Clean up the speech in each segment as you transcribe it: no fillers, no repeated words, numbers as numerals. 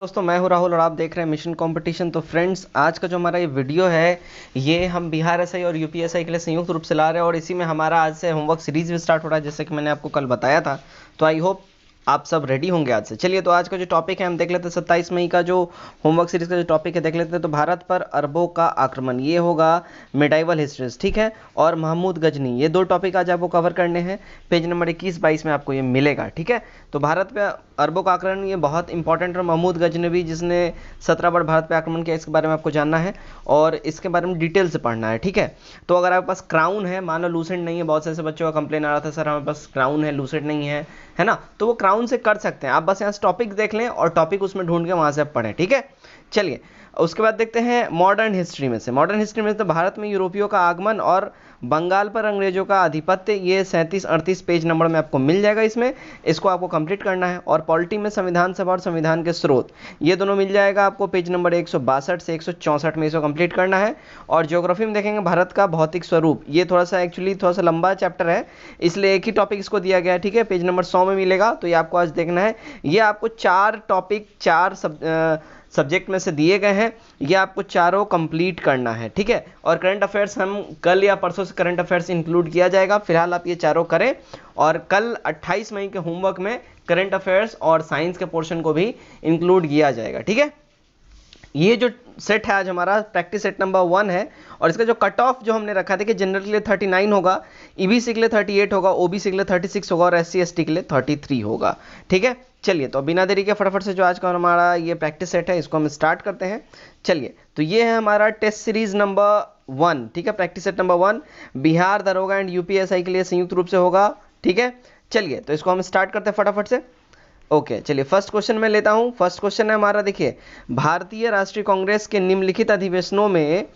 दोस्तों मैं हूं राहुल और आप देख रहे हैं मिशन कंपटीशन। तो फ्रेंड्स, आज का जो हमारा ये वीडियो है ये हम बिहार एसआई और यूपीएसआई के लिए संयुक्त रूप से ला रहे हैं और इसी में हमारा आज से होमवर्क सीरीज भी स्टार्ट हो रहा है, जैसे कि मैंने आपको कल बताया था। तो आई होप आप सब रेडी होंगे आज से। चलिए, तो आज का जो टॉपिक है हम देख लेते हैं। 27 मई का जो होमवर्क सीरीज का जो टॉपिक है देख लेते हैं। तो भारत पर अरबों का आक्रमण, ये होगा मिडाइवल हिस्ट्रीज, ठीक है। और महमूद गजनी, ये दो टॉपिक आज आपको कवर करने हैं। पेज नंबर 21-22 में आपको ये मिलेगा, ठीक है। तो भारत पे अरबों का आक्रमण ये बहुत इंपॉर्टेंट है। महमूद गजनवी जिसने 17 बार भारत पे आक्रमण किया, इसके बारे में आपको जानना है और इसके बारे में डिटेल से पढ़ना है, ठीक है। तो अगर आपके पास क्राउन है, मान लो लूसेंट नहीं है, बहुत से ऐसे बच्चों का कंप्लेन आ रहा था सर हमारे पास क्राउन है लूसेंट नहीं है ना, तो वो क्राउन से कर सकते हैं आप। बस यहाँ से टॉपिक देख लें और टॉपिक उसमें ढूंढ के वहां से आप पढ़ें, ठीक है। चलिए, उसके बाद देखते हैं मॉडर्न हिस्ट्री में से। मॉडर्न हिस्ट्री में तो भारत में यूरोपियों का आगमन और बंगाल पर अंग्रेजों का आधिपत्य, ये 37-38 पेज नंबर में आपको मिल जाएगा। इसमें इसको आपको कंप्लीट करना है। और पॉलिटी में संविधान सभा और संविधान के स्रोत, ये दोनों मिल जाएगा आपको पेज नंबर 162 से 164 में इसको कंप्लीट करना है। और ज्योग्राफी में देखेंगे भारत का भौतिक स्वरूप, ये थोड़ा सा लंबा चैप्टर है, इसलिए एक ही टॉपिक इसको दिया गया है, ठीक है। पेज नंबर 100 में मिलेगा, तो ये आपको आज देखना है। ये आपको 4 टॉपिक 4 सब्जेक्ट में से दिए गए हैं, ये आपको चारों कंप्लीट करना है, ठीक है। और करंट अफेयर्स हम कल या परसों से करंट अफेयर्स इंक्लूड किया जाएगा। फिलहाल आप ये चारों करें और कल 28 मई के होमवर्क में करंट अफेयर्स और साइंस के पोर्शन को भी इंक्लूड किया जाएगा, ठीक है। ये जो सेट है आज हमारा प्रैक्टिस सेट नंबर 1 है और इसका जो कट ऑफ जो हमने रखा था कि जनरल के लिए 39 होगा, ईबीसी के लिए 38 होगा, ओबीसी के लिए 36 होगा और एससी एसटी के लिए 33 होगा, ठीक है। चलिए, तो बिना देरी के फटाफट से जो आज का हमारा ये प्रैक्टिस सेट है इसको हम स्टार्ट करते हैं। चलिए, तो ये है हमारा टेस्ट सीरीज नंबर 1, ठीक है। प्रैक्टिस सेट नंबर 1 बिहार दरोगा एंड यूपीएसआई के लिए संयुक्त रूप से होगा, ठीक है। चलिए, तो इसको हम स्टार्ट करते हैं फटाफट से। ओके, चलिए फर्स्ट क्वेश्चन मैं लेता हूं। फर्स्ट क्वेश्चन है हमारा, देखिए, भारतीय राष्ट्रीय कांग्रेस के निम्नलिखित अधिवेशनों में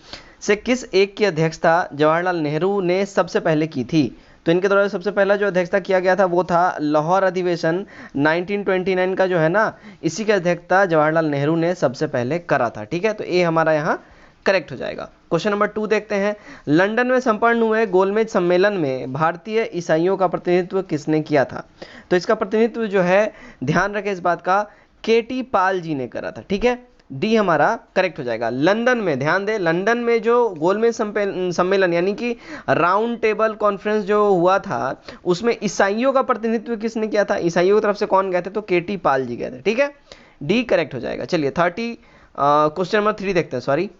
से किस एक की अध्यक्षता जवाहरलाल नेहरू ने सबसे पहले की थी। तो इनके द्वारा सबसे पहला जो अध्यक्षता किया गया था वो था लाहौर अधिवेशन 1929 का जो है ना, इसी की अध्यक्षता जवाहरलाल नेहरू ने सबसे पहले करा था, ठीक है। तो ये हमारा यहाँ करेक्ट हो जाएगा। क्वेश्चन नंबर 2 देखते हैं। लंदन में संपन्न हुए गोलमेज सम्मेलन में भारतीय ईसाइयों का प्रतिनिधित्व किसने किया था। तो इसका प्रतिनिधित्व जो है, ध्यान रखें इस बात का, केटी पाल जी ने करा था, ठीक है। डी हमारा करेक्ट हो जाएगा। लंदन में, ध्यान दें, लंदन में जो गोलमेज सम्मेलन यानी कि राउंड टेबल कॉन्फ्रेंस जो हुआ था, उसमें ईसाइयों का प्रतिनिधित्व किसने किया था, ईसाइयों की तरफ से कौन गए थे, तो केटी पाल जी गए थे, ठीक है। डी करेक्ट हो जाएगा। चलिए क्वेश्चन नंबर 3 देखते हैं, सॉरी।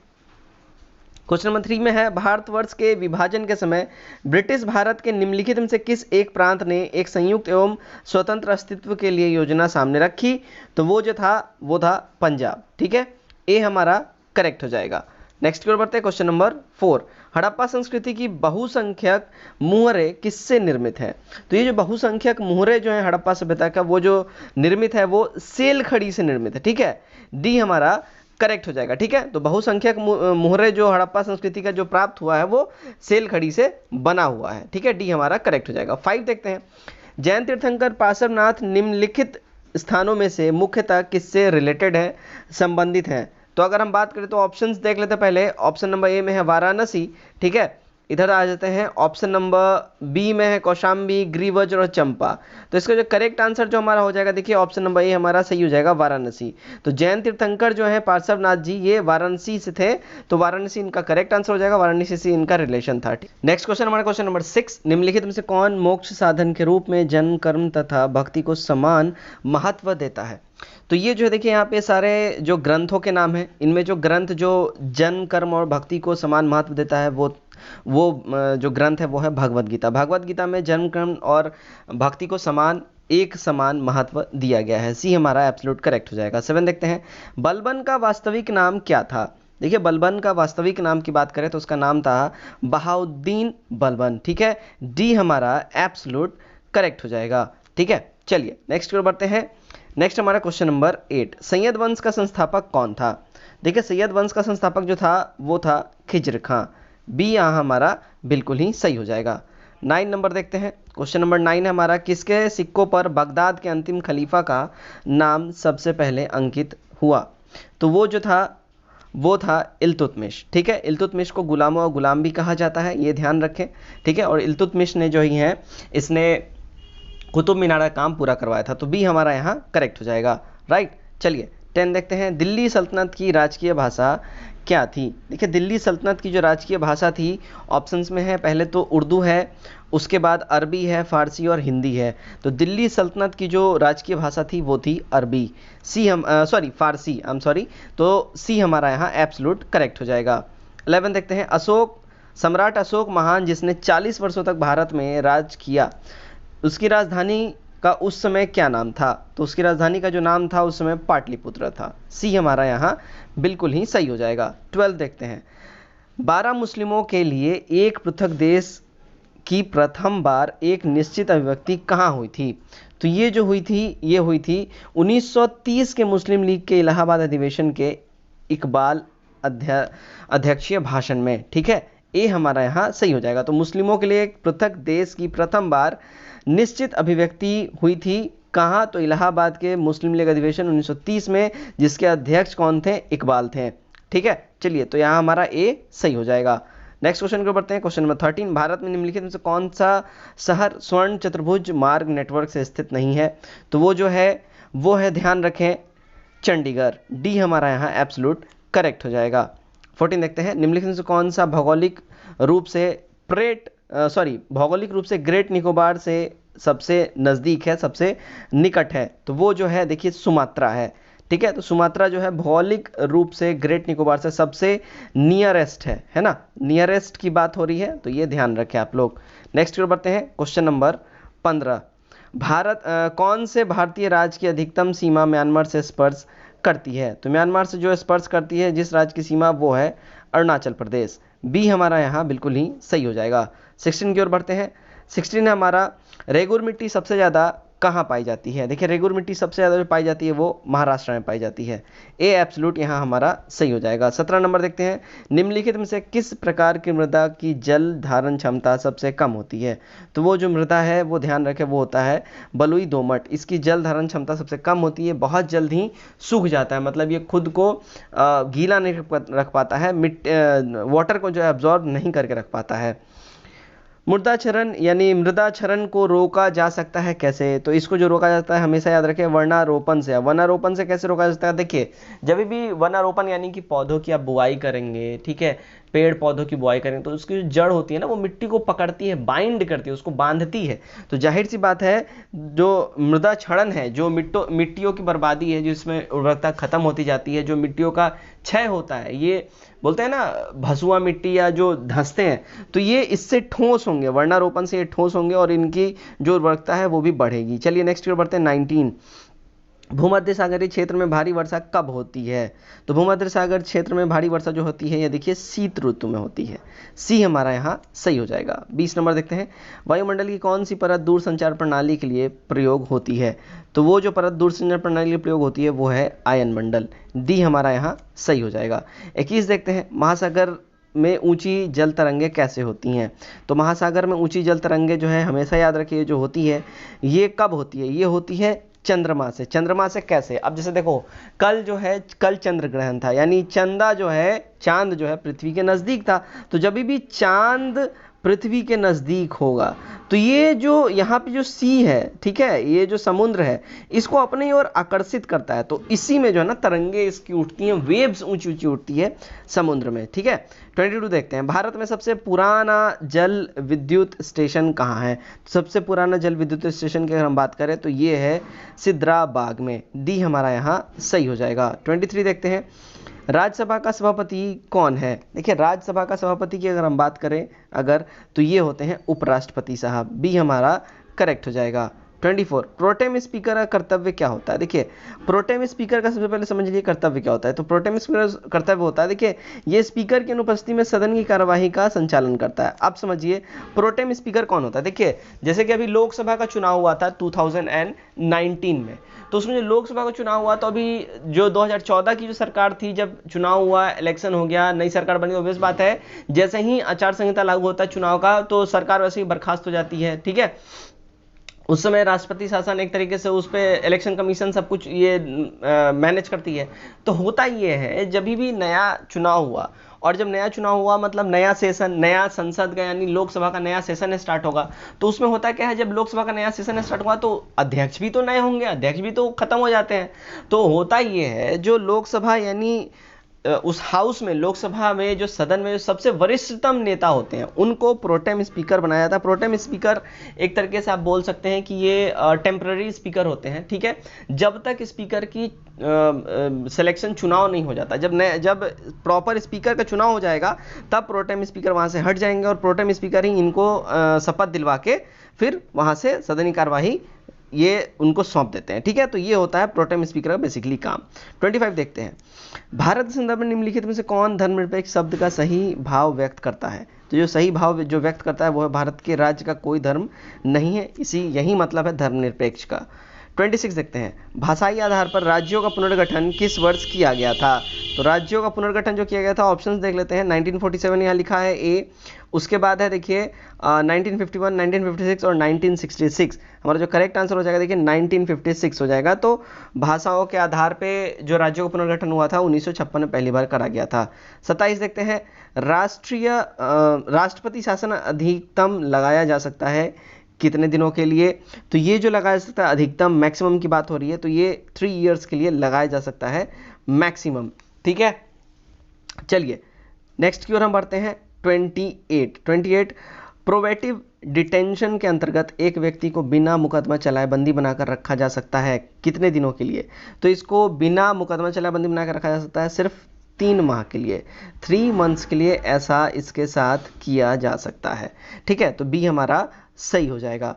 क्वेश्चन नंबर 3 में है, भारतवर्ष के विभाजन के समय ब्रिटिश भारत के निम्नलिखित में से किस एक प्रांत ने एक संयुक्त एवं स्वतंत्र अस्तित्व के लिए योजना सामने रखी। तो वो जो था वो था पंजाब, ठीक है। ए हमारा करेक्ट हो जाएगा। नेक्स्ट की ओर बढ़ते हैं। क्वेश्चन नंबर 4, हड़प्पा संस्कृति की बहुसंख्यक मुहरे किससे निर्मित है। तो ये जो बहुसंख्यक मुहरे जो है हड़प्पा सभ्यता का, वो जो निर्मित है वो सेल खड़ी से निर्मित है, ठीक है। डी हमारा करेक्ट हो जाएगा, ठीक है। तो बहुसंख्यक मुहरे जो हड़प्पा संस्कृति का जो प्राप्त हुआ है वो सेल खड़ी से बना हुआ है, ठीक है। डी हमारा करेक्ट हो जाएगा। 5 देखते हैं। जैन तीर्थंकर पार्श्वनाथ निम्नलिखित स्थानों में से मुख्यतः किससे रिलेटेड है, संबंधित हैं। तो अगर हम बात करें तो ऑप्शंस देख लेते हैं पहले। ऑप्शन नंबर ए में है वाराणसी, ठीक है। इधर आ जाते हैं, ऑप्शन नंबर बी में है कौशाम्बी, ग्रीवज और चंपा। तो इसका जो करेक्ट आंसर जो हमारा हो जाएगा, देखिए ऑप्शन नंबर ए हमारा सही हो जाएगा, वाराणसी। तो जैन तीर्थंकर जो है पार्श्वनाथ जी, ये वाराणसी से थे, तो वाराणसी इनका करेक्ट आंसर हो जाएगा, वाराणसी से इनका रिलेशन था। नेक्स्ट क्वेश्चन हमारा क्वेश्चन नंबर 6, निम्नलिखित में से कौन मोक्ष साधन के रूप में जन्म, कर्म तथा भक्ति को समान महत्व देता है। तो ये जो है, देखिए यहाँ पे सारे जो ग्रंथों के नाम हैं, इनमें जो ग्रंथ जो जन्म, कर्म और भक्ति को समान महत्व देता है वो जो ग्रंथ है वो है भगवद गीता। भगवद गीता में जन्म, कर्म और भक्ति को एक समान महत्व दिया गया है। सी हमारा एब्सोल्यूट करेक्ट हो जाएगा। 7 देखते हैं। बलबन का वास्तविक नाम क्या था। देखिए, बलबन का वास्तविक नाम की बात करें तो उसका नाम था बहाउद्दीन बलबन, ठीक है। डी हमारा एब्सोल्यूट करेक्ट हो जाएगा, ठीक है। चलिए नेक्स्ट की ओर बढ़ते हैं। नेक्स्ट हमारा क्वेश्चन नंबर 8, सैयद वंश का संस्थापक कौन था। देखिए, सैयद वंश का संस्थापक जो था वो था खिज्र खां। बी यहाँ हमारा बिल्कुल ही सही हो जाएगा। 9 नंबर देखते हैं। क्वेश्चन नंबर 9 है हमारा, किसके सिक्कों पर बगदाद के अंतिम खलीफा का नाम सबसे पहले अंकित हुआ। तो वो जो था वो था इल्तुतमिश, ठीक है। इल्तुतमिश को गुलामों और गुलाम भी कहा जाता है, ये ध्यान रखें, ठीक है। और इल्तुतमिश ने जो ही है, इसने कुतुब मीनार का काम पूरा करवाया था। तो बी हमारा यहाँ करेक्ट हो जाएगा, राइट। चलिए 10 देखते हैं, दिल्ली सल्तनत की राजकीय भाषा क्या थी। देखिए दिल्ली सल्तनत की जो राजकीय भाषा थी, ऑप्शंस में है, पहले तो उर्दू है, उसके बाद अरबी है, फारसी और हिंदी है। तो दिल्ली सल्तनत की जो राजकीय भाषा थी वो थी अरबी, सी हम फारसी, आई एम सॉरी। तो सी हमारा यहाँ एब्सोल्यूट करेक्ट हो जाएगा। 11 देखते हैं, सम्राट अशोक महान जिसने 40 वर्षों तक भारत में राज किया, उसकी राजधानी का उस समय क्या नाम था। तो उसकी राजधानी का जो नाम था उस समय पाटलिपुत्र था। सी हमारा यहाँ बिल्कुल ही सही हो जाएगा। 12 देखते हैं, 12 मुस्लिमों के लिए एक पृथक देश की प्रथम बार एक निश्चित अभिव्यक्ति कहाँ हुई थी। तो ये जो हुई थी, ये हुई थी 1930 के मुस्लिम लीग के इलाहाबाद अधिवेशन के इकबाल अध्यक्षीय भाषण में। ठीक है, ए हमारा यहाँ सही हो जाएगा। तो मुस्लिमों के लिए एक पृथक देश की प्रथम बार निश्चित अभिव्यक्ति हुई थी कहाँ, तो इलाहाबाद के मुस्लिम लीग अधिवेशन 1930 में, जिसके अध्यक्ष कौन थे, इकबाल थे। ठीक है, चलिए तो यहाँ हमारा ए सही हो जाएगा। नेक्स्ट क्वेश्चन को बढ़ते हैं, क्वेश्चन नंबर 13, भारत में निम्नलिखित में से कौन सा शहर स्वर्ण चतुर्भुज मार्ग नेटवर्क से स्थित नहीं है। तो वो जो है वो है, ध्यान रखें, चंडीगढ़। डी हमारा यहाँ एब्सोल्यूट करेक्ट हो जाएगा। 14 देखते हैं, निम्नलिखित में से कौन सा भौगोलिक रूप से ग्रेट निकोबार से सबसे नज़दीक है, सबसे निकट है। तो वो जो है देखिए सुमात्रा है। ठीक है, तो सुमात्रा जो है भौगोलिक रूप से ग्रेट निकोबार से सबसे नियरेस्ट है ना, नियरेस्ट की बात हो रही है, तो ये ध्यान रखें आप लोग। नेक्स्ट की ओर बढ़ते हैं, क्वेश्चन नंबर 15, कौन से भारतीय राज्य की अधिकतम सीमा म्यांमार से स्पर्श करती है। तो म्यांमार से जो स्पर्श करती है जिस राज्य की सीमा, वो है अरुणाचल प्रदेश। बी हमारा यहाँ बिल्कुल ही सही हो जाएगा। 16 की ओर बढ़ते हैं, 16 हमारा, रेगुर मिट्टी सबसे ज़्यादा कहाँ पाई जाती है। देखिए रेगुर मिट्टी सबसे ज़्यादा जो पाई जाती है वो महाराष्ट्र में पाई जाती है। ए एब्सोल्यूट यहाँ हमारा सही हो जाएगा। 17 नंबर देखते हैं, निम्नलिखित में से किस प्रकार की मृदा की जल धारण क्षमता सबसे कम होती है। तो वो जो मृदा है वो ध्यान रखें, वो होता है बलुई दोमट। इसकी जल धारण क्षमता सबसे कम होती है, बहुत जल्द ही सूख जाता है, मतलब ये खुद को गीला नहीं रख पाता है, वाटर को जो है एब्जॉर्ब नहीं करके रख पाता है। मृदा क्षरण को रोका जा सकता है कैसे। तो इसको जो रोका जाता है हमेशा याद रखें, वनारोपण से। वनारोपण से कैसे रोका जा सकता है, देखिए जब भी वनारोपण यानी कि पौधों की आप बुआई करेंगे, ठीक है, पेड़ पौधों की बुआई करेंगे, तो उसकी जो जड़ होती है ना वो मिट्टी को पकड़ती है, बाइंड करती है, उसको बांधती है। तो जाहिर सी बात है जो मृदा क्षरण है, जो मिट्टियों की बर्बादी है, जिसमें उर्वरकता खत्म होती जाती है, जो मिट्टियों का क्षय होता है, ये बोलते हैं ना भसुआ मिट्टी या जो धंसते हैं, तो ये इससे ठोस होंगे, वर्णारोपण से ये ठोस होंगे और इनकी जो उर्वरकता है वो भी बढ़ेगी। चलिए नेक्स्ट की ओर बढ़ते हैं, 19, भूमध्य सागरीय क्षेत्र में भारी वर्षा कब होती है। तो भूमध्य सागर क्षेत्र में भारी वर्षा जो होती है ये देखिए शीत ऋतु में होती है। सी हमारा यहाँ सही हो जाएगा। 20 नंबर देखते हैं, वायुमंडल की कौन सी परत दूरसंचार प्रणाली के लिए प्रयोग होती है। तो वो जो परत दूरसंचार प्रणाली के लिए प्रयोग होती है वो है आयन मंडल। डी हमारा यहाँ सही हो जाएगा। 21 देखते हैं, महासागर में ऊंची जल तरंगे कैसे होती हैं। तो महासागर में ऊंची जल तरंगे जो है हमेशा याद रखिए जो होती है ये कब होती है, ये होती है चंद्रमा से। चंद्रमा से कैसे, अब जैसे देखो कल चंद्र ग्रहण था, यानी चांद जो है पृथ्वी के नज़दीक था। तो जब भी चांद पृथ्वी के नज़दीक होगा तो ये जो यहाँ पे जो सी है, ठीक है, ये जो समुद्र है इसको अपनी ओर आकर्षित करता है। तो इसी में जो है ना तरंगे इसकी उठती हैं, वेव्स ऊंची ऊंची उठती है समुद्र में। ठीक है, 22 देखते हैं, भारत में सबसे पुराना जल विद्युत स्टेशन कहाँ है। सबसे पुराना जल विद्युत स्टेशन की अगर हम बात करें तो ये है सिद्राबाग में। डी हमारा यहाँ सही हो जाएगा। 23 देखते हैं, राज्यसभा का सभापति कौन है। देखिए राज्यसभा का सभापति की अगर हम बात करें तो ये होते हैं उपराष्ट्रपति साहब। बी हमारा करेक्ट हो जाएगा। 24, प्रोटेम स्पीकर का कर्तव्य क्या होता है। देखिए प्रोटेम स्पीकर का सबसे पहले समझ लीजिए कर्तव्य क्या होता है। तो प्रोटेम स्पीकर कर्तव्य होता है, देखिए ये स्पीकर की अनुपस्थिति में सदन की कार्यवाही का संचालन करता है। अब समझिए प्रोटेम स्पीकर कौन होता है। देखिए जैसे कि अभी लोकसभा का चुनाव हुआ था 2019 में, तो उसमें जो लोकसभा का चुनाव हुआ तो अभी जो 2014 की जो सरकार थी, जब चुनाव हुआ, इलेक्शन हो गया, नई सरकार बनी, ऑब्वियस बात है जैसे ही आचार संहिता लागू होता है चुनाव का तो सरकार वैसे ही बर्खास्त हो जाती है। ठीक है, उस समय राष्ट्रपति शासन एक तरीके से उस पर इलेक्शन कमीशन सब कुछ ये मैनेज करती है। तो होता ये है जब भी नया चुनाव हुआ, और जब नया चुनाव हुआ मतलब नया सेशन, नया संसद का यानी लोकसभा का नया सेशन स्टार्ट होगा, तो उसमें होता क्या है, जब लोकसभा का नया सेशन स्टार्ट हुआ तो अध्यक्ष भी तो नए होंगे, अध्यक्ष भी तो खत्म हो जाते हैं। तो होता ये है जो लोकसभा यानी उस हाउस में, लोकसभा में जो सदन में जो सबसे वरिष्ठतम नेता होते हैं उनको प्रोटेम स्पीकर बनाया जाता है। प्रोटेम स्पीकर एक तरीके से आप बोल सकते हैं कि ये टेम्पररी स्पीकर होते हैं, ठीक है, जब तक स्पीकर की सिलेक्शन चुनाव नहीं हो जाता। जब प्रॉपर स्पीकर का चुनाव हो जाएगा तब प्रोटेम स्पीकर वहां से हट जाएंगे और प्रोटेम स्पीकर ही इनको शपथ दिलवा के फिर वहां से सदनी कार्यवाही ये उनको सौंप देते हैं, ठीक है। तो ये होता है प्रोटेम स्पीकर का बेसिकली काम। 25 देखते हैं, भारत के संदर्भ में निम्नलिखित में से कौन धर्मनिरपेक्ष शब्द का सही भाव व्यक्त करता है। तो जो सही भाव जो व्यक्त करता है वो है भारत के राज्य का कोई धर्म नहीं है, यही मतलब है धर्मनिरपेक्ष का। 26 देखते हैं, भाषाई आधार पर राज्यों का पुनर्गठन किस वर्ष किया गया था। तो राज्यों का पुनर्गठन जो किया गया था, ऑप्शंस देख लेते हैं। 1947 यहाँ लिखा है ए, उसके बाद है देखिए 1951, 1956 और 1966। हमारा जो करेक्ट आंसर हो जाएगा देखिए 1956 हो जाएगा। तो भाषाओं के आधार पे जो राज्यों का पुनर्गठन हुआ था 1956 में पहली बार करा गया था। 27 देखते हैं, राष्ट्रपति शासन अधिकतम लगाया जा सकता है कितने दिनों के लिए। तो ये जो लगाया जा सकता है अधिकतम, मैक्सिमम की बात हो रही है, तो ये 3 इयर्स के लिए लगाया जा सकता है मैक्सिमम, ठीक है। चलिए नेक्स्ट की ओर हम बढ़ते हैं। 28 प्रोवेटिव डिटेंशन के अंतर्गत एक व्यक्ति को बिना मुकदमा चलाए बंदी बनाकर रखा जा सकता है कितने दिनों के लिए। तो इसको बिना मुकदमा चलाए बंदी बनाकर रखा जा सकता है सिर्फ 3 माह के लिए, 3 मंथ्स के लिए ऐसा इसके साथ किया जा सकता है, ठीक है। तो बी हमारा सही हो जाएगा।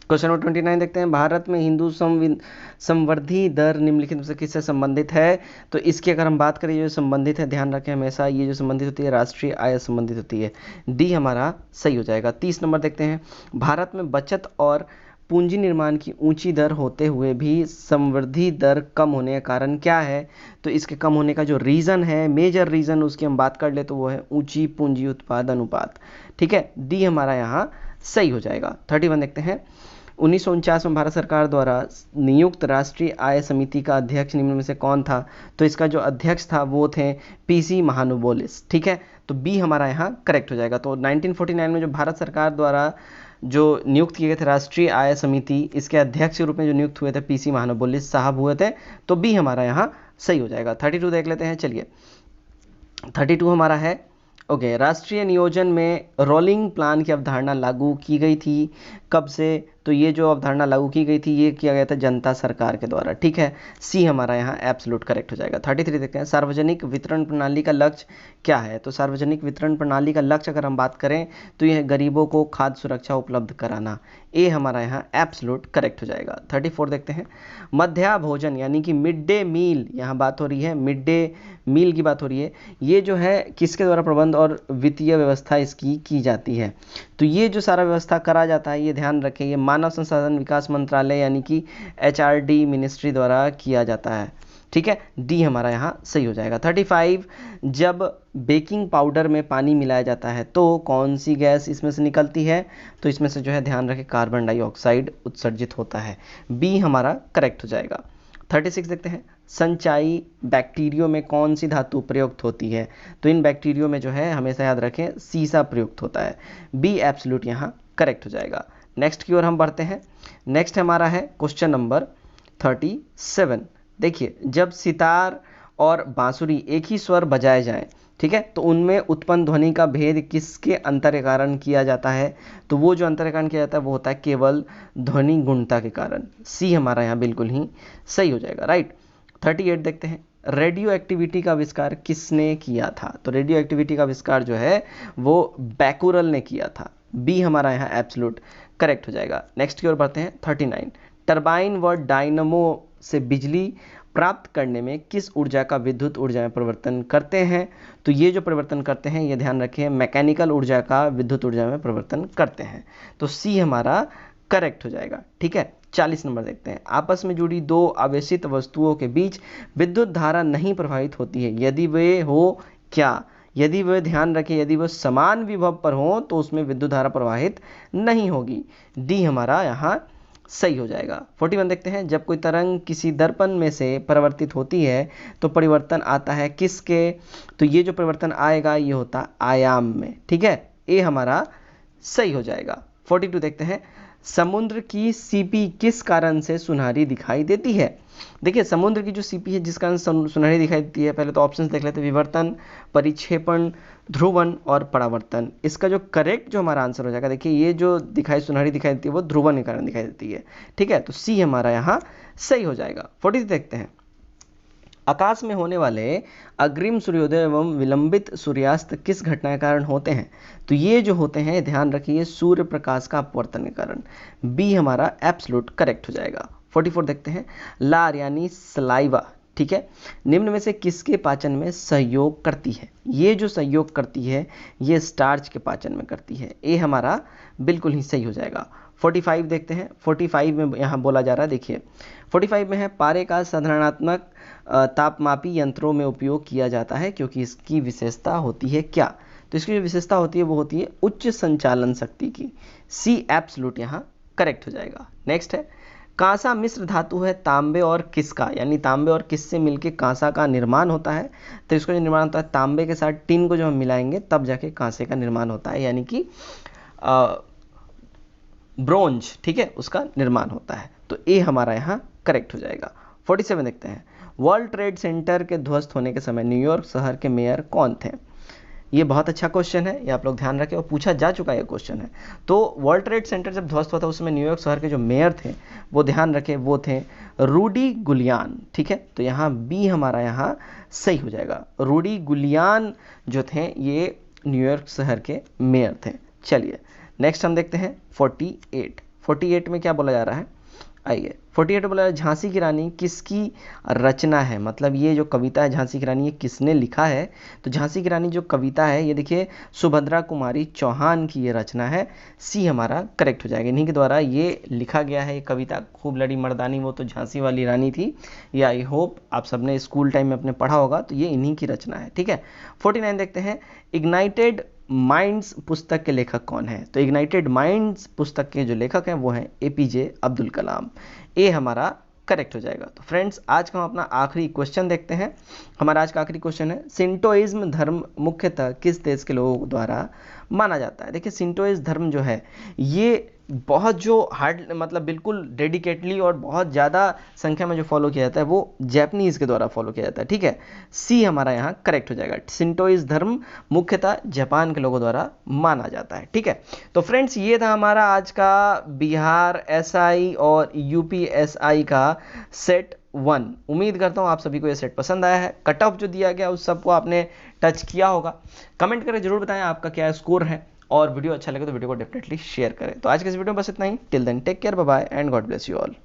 क्वेश्चन नंबर 29 देखते हैं, भारत में हिंदू संवर्धी दर निम्नलिखित में से किससे संबंधित है। तो इसकी अगर हम बात करें जो संबंधित है, ध्यान रखें हमेशा ये जो संबंधित होती है राष्ट्रीय आय संबंधित होती है। डी हमारा सही हो जाएगा। 30 नंबर देखते हैं, भारत में बचत और पूंजी निर्माण की ऊंची दर होते हुए भी संवृद्धि दर कम होने का कारण क्या है। तो इसके कम होने का जो रीज़न है, मेजर रीज़न उसकी हम बात कर ले तो वो है ऊंची पूंजी उत्पाद अनुपात, ठीक है। डी हमारा यहाँ सही हो जाएगा। 31 देखते हैं, 1949 में भारत सरकार द्वारा नियुक्त राष्ट्रीय आय समिति का अध्यक्ष निम्न में से कौन था। तो इसका जो अध्यक्ष था वो थे पीसी महानुबोलिस, ठीक है। तो बी हमारा यहाँ करेक्ट हो जाएगा। तो 1949 में जो भारत सरकार द्वारा जो नियुक्त किए गए थे राष्ट्रीय आय समिति, इसके अध्यक्ष के रूप में जो नियुक्त हुए थे पीसी महानुबोलिस साहब हुए थे। तो बी हमारा यहाँ सही हो जाएगा। 32 देख लेते हैं। चलिए 32 हमारा है ओके, राष्ट्रीय नियोजन में रोलिंग प्लान की अवधारणा लागू की गई थी कब से। तो ये जो अवधारणा लागू की गई थी ये किया गया था जनता सरकार के द्वारा, ठीक है। सी हमारा यहाँ एब्सोल्यूट करेक्ट हो जाएगा। 33 देखते हैं, सार्वजनिक वितरण प्रणाली का लक्ष्य क्या है। तो सार्वजनिक वितरण प्रणाली का लक्ष्य अगर हम बात करें तो यह गरीबों को खाद्य सुरक्षा उपलब्ध कराना। ए हमारा यहाँ एब्सोल्यूट करेक्ट हो जाएगा। 34 देखते हैं, मध्याह्न भोजन यानी कि मिड डे मील, यहाँ बात हो रही है मिड डे मील की बात हो रही है। ये जो है किसके द्वारा प्रबंध और वित्तीय व्यवस्था इसकी की जाती है। तो ये जो सारा व्यवस्था करा जाता है ये ध्यान रखें, ये मानव संसाधन विकास मंत्रालय यानी कि HRD मिनिस्ट्री द्वारा किया जाता है, ठीक है। डी हमारा यहाँ सही हो जाएगा। 35 जब बेकिंग पाउडर में पानी मिलाया जाता है तो कौन सी गैस इसमें से निकलती है। तो इसमें से जो है ध्यान रखें कार्बन डाइऑक्साइड उत्सर्जित होता है। बी हमारा करेक्ट हो जाएगा। 36 देखते हैं, संचाई बैक्टीरियो में कौन सी धातु प्रयुक्त होती है। तो इन बैक्टीरियो में जो है हमेशा याद रखें सीसा प्रयुक्त होता है। बी एब्सोल्यूट यहाँ करेक्ट हो जाएगा। नेक्स्ट की ओर हम बढ़ते हैं। नेक्स्ट हमारा है क्वेश्चन नंबर 37। देखिए, जब सितार और बांसुरी एक ही स्वर बजाए जाएं, ठीक है, तो उनमें उत्पन्न ध्वनि का भेद किसके अंतर के कारण किया जाता है। तो वो जो अंतर के कारण किया जाता है वो होता है केवल ध्वनि गुणता के कारण। सी हमारा यहाँ बिल्कुल ही सही हो जाएगा, राइट। 38 देखते हैं, रेडियो एक्टिविटी का आविष्कार किसने किया था। तो रेडियो एक्टिविटी का आविष्कार जो है वो बैकुरल ने किया था। बी हमारा यहाँ एब्सोल्यूट करेक्ट हो जाएगा। नेक्स्ट की ओर बढ़ते हैं। 39 टरबाइन व डायनमो से बिजली प्राप्त करने में किस ऊर्जा का विद्युत ऊर्जा में परिवर्तन करते हैं। तो ये जो परिवर्तन करते हैं ये ध्यान रखें मैकेनिकल ऊर्जा का विद्युत ऊर्जा में परिवर्तन करते हैं। तो सी हमारा करेक्ट हो जाएगा, ठीक है। 40 नंबर देखते हैं, आपस में जुड़ी दो आवेशित वस्तुओं के बीच विद्युत धारा नहीं प्रवाहित होती है यदि वे हो क्या। यदि वे ध्यान रखें यदि वे समान विभव पर हो तो उसमें विद्युत धारा प्रवाहित नहीं होगी। डी हमारा यहाँ सही हो जाएगा। 41 देखते हैं, जब कोई तरंग किसी दर्पण में से परावर्तित होती है तो परिवर्तन आता है किसके? तो ये जो परिवर्तन आएगा ये होता आयाम में, ठीक है, ए हमारा सही हो जाएगा। 42 देखते हैं, समुद्र की सीपी किस कारण से सुनहरी दिखाई देती है? देखिए समुद्र की जो सीपी है जिस कारण सुनहरी दिखाई देती है, पहले तो ऑप्शंस देख लेते हैं, विवर्तन, परिक्षेपण, ध्रुवन और परावर्तन। इसका जो करेक्ट जो हमारा आंसर हो जाएगा, देखिए ये जो सुनहरी दिखाई देती है वो ध्रुवन के कारण दिखाई देती है, ठीक है, तो सी हमारा यहाँ सही हो जाएगा। 43 देखते हैं, आकाश में होने वाले अग्रिम सूर्योदय एवं विलंबित सूर्यास्त किस घटना के कारण होते हैं? तो ये जो होते हैं ध्यान रखिए सूर्य प्रकाश का अपवर्तन के कारण, बी हमारा एब्सोल्यूट करेक्ट हो जाएगा। 44 देखते हैं, लार यानी सलाइवा, ठीक है, निम्न में से किसके पाचन में सहयोग करती है? ये जो सहयोग करती है ये स्टार्च के पाचन में करती है, ए हमारा बिल्कुल ही सही हो जाएगा। 45 देखते हैं, 45 में यहाँ बोला जा रहा है, देखिए 45 में है, पारे का साधारणात्मक तापमापी यंत्रों में उपयोग किया जाता है क्योंकि इसकी विशेषता होती है क्या? तो इसकी जो विशेषता होती है वो होती है उच्च संचालन शक्ति की, सी एब्सोल्यूट यहाँ करेक्ट हो जाएगा। नेक्स्ट है, कांसा मिश्र धातु है तांबे और किसका, यानी तांबे और किस से मिलकर कांसा का निर्माण होता है? तो इसका जो निर्माण होता है तांबे के साथ टिन को जब हम मिलाएंगे तब जाके कांसे का निर्माण होता है, यानी कि ब्रोंज, ठीक है, उसका निर्माण होता है, तो ए हमारा यहाँ करेक्ट हो जाएगा। 47 देखते हैं, वर्ल्ड ट्रेड सेंटर के ध्वस्त होने के समय न्यूयॉर्क शहर के मेयर कौन थे? ये बहुत अच्छा क्वेश्चन है, ये आप लोग ध्यान रखें और पूछा जा चुका है क्वेश्चन है। तो वर्ल्ड ट्रेड सेंटर जब ध्वस्त हुआ था उसमें न्यूयॉर्क शहर के जो मेयर थे वो ध्यान रखें वो थे रूडी गुलियान, ठीक है, तो यहाँ बी हमारा यहाँ सही हो जाएगा। रूडी गुलियान जो थे ये न्यूयॉर्क शहर के मेयर थे। चलिए नेक्स्ट हम देखते हैं 48 में क्या बोला जा रहा है, आइए 48 बोला है, झांसी की रानी किसकी रचना है? मतलब ये जो कविता है झांसी की रानी ये किसने लिखा है? तो झांसी की रानी जो कविता है ये देखिए सुभद्रा कुमारी चौहान की ये रचना है, सी हमारा करेक्ट हो जाएगा। इन्हीं के द्वारा ये लिखा गया है ये कविता, खूब लड़ी मर्दानी वो तो झांसी वाली रानी थी, ये आई होप आप सबने स्कूल टाइम में अपने पढ़ा होगा, तो ये इन्हीं की रचना है, ठीक है। 49 देखते हैं, इग्नाइटेड माइंड्स पुस्तक के लेखक कौन है? तो इग्नाइटेड माइंड्स पुस्तक के जो लेखक हैं वो हैं एपीजे अब्दुल कलाम, ए हमारा करेक्ट हो जाएगा। तो फ्रेंड्स आज का हम अपना आखिरी क्वेश्चन देखते हैं। हमारा आज का आखिरी क्वेश्चन है, सिंटोइज्म धर्म मुख्यतः किस देश के लोगों द्वारा माना जाता है? देखिए सिंटोइज्म धर्म जो है ये बहुत जो हार्ड मतलब बिल्कुल डेडिकेटली और बहुत ज़्यादा संख्या में जो फॉलो किया जाता है वो जापानीज़ के द्वारा फॉलो किया जाता है, ठीक है, सी हमारा यहाँ करेक्ट हो जाएगा। सिंटोइज्म धर्म मुख्यतः जापान के लोगों द्वारा माना जाता है, ठीक है। तो फ्रेंड्स ये था हमारा आज का बिहार एसआई और यूपी एसआई का सेट 1। उम्मीद करता हूँ आप सभी को ये सेट पसंद आया है, कट ऑफ जो दिया गया उस सबको आपने टच किया होगा। कमेंट करके जरूर बताएं आपका क्या स्कोर है, और वीडियो अच्छा लगे तो वीडियो को डेफिनेटली शेयर करें। तो आज के इस वीडियो में बस इतना ही। Till then take care, bye bye and God bless you all.